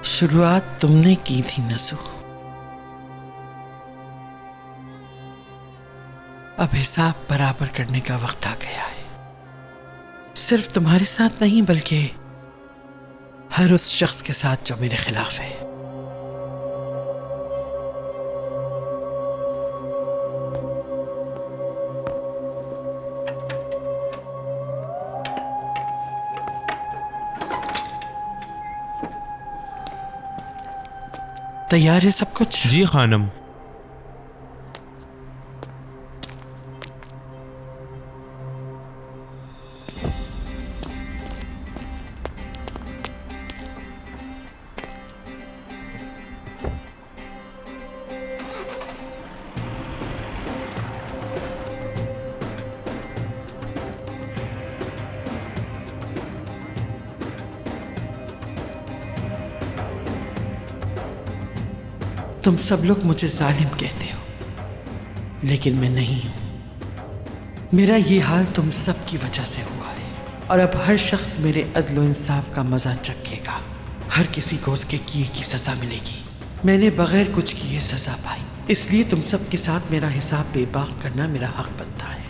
शुरुआत तुमने की थी नसू। अब हिसाब बराबर करने का वक्त आ गया है। सिर्फ तुम्हारे साथ नहीं बल्कि हर उस शख्स के साथ जो मेरे खिलाफ है। तैयार है सब कुछ? जी खानम। तुम सब लोग मुझे जालिम कहते हो, लेकिन मैं नहीं हूं। मेरा ये हाल तुम सब की वजह से हुआ है और अब हर शख्स मेरे अदल इंसाफ का मजा चखेगा। हर किसी को उसके किए की सजा मिलेगी। मैंने बगैर कुछ किए सजा पाई, इसलिए तुम सब के साथ मेरा हिसाब बेबाक करना मेरा हक बनता है।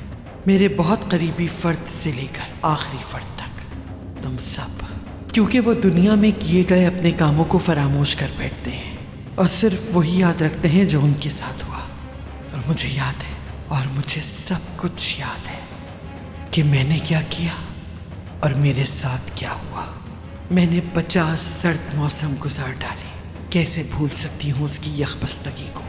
मेरे बहुत करीबी फर्द से लेकर आखिरी फर्द तक, तुम सब, क्योंकि वो दुनिया में किए गए अपने कामों को फरामोश कर बैठते हैं और सिर्फ वही याद रखते हैं जो उनके साथ हुआ। और मुझे याद है, और मुझे सब कुछ याद है कि मैंने क्या किया और मेरे साथ क्या हुआ। मैंने 50 सर्द मौसम गुजार डाले, कैसे भूल सकती हूँ उसकी यखबस्तगी को।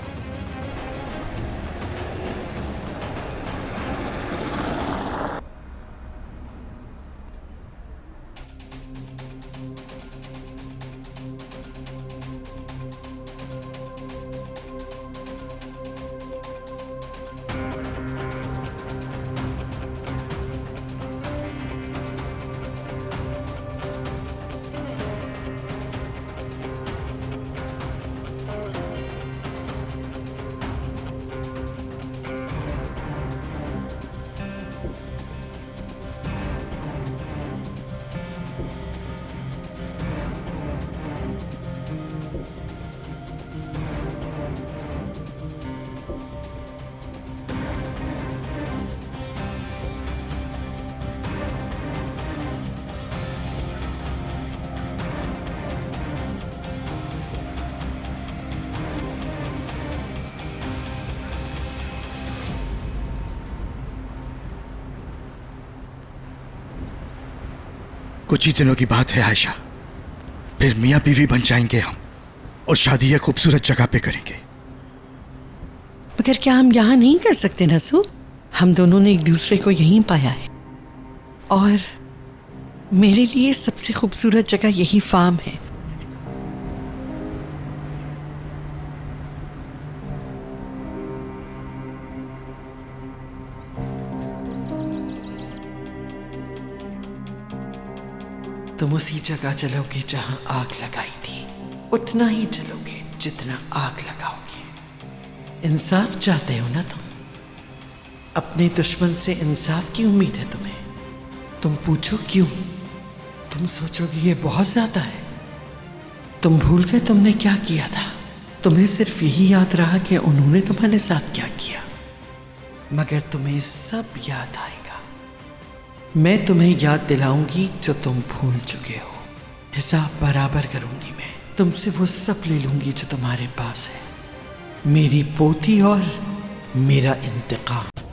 कुछ ही दिनों की बात है आयशा, फिर मियाँ बीवी बन जाएंगे हम और शादी एक खूबसूरत जगह पे करेंगे। मगर क्या हम यहाँ नहीं कर सकते नसू? हम दोनों ने एक दूसरे को यहीं पाया है और मेरे लिए सबसे खूबसूरत जगह यही फार्म है। तुम उसी जगह चलोगे जहां आग लगाई थी, उतना ही चलोगे जितना आग लगाओगे। इंसाफ चाहते हो ना तुम? अपने दुश्मन से इंसाफ की उम्मीद है तुम्हें? तुम पूछो क्यों? तुम सोचोगे ये बहुत ज्यादा है। तुम भूल गए तुमने क्या किया था। तुम्हें सिर्फ यही याद रहा कि उन्होंने तुम्हारे साथ क्या किया, मगर तुम्हें सब याद आएगा। मैं तुम्हें याद दिलाऊंगी जो तुम भूल चुके हो। हिसाब बराबर करूंगी मैं, तुमसे वो सब ले लूंगी जो तुम्हारे पास है। मेरी पोती और मेरा इंतकाम।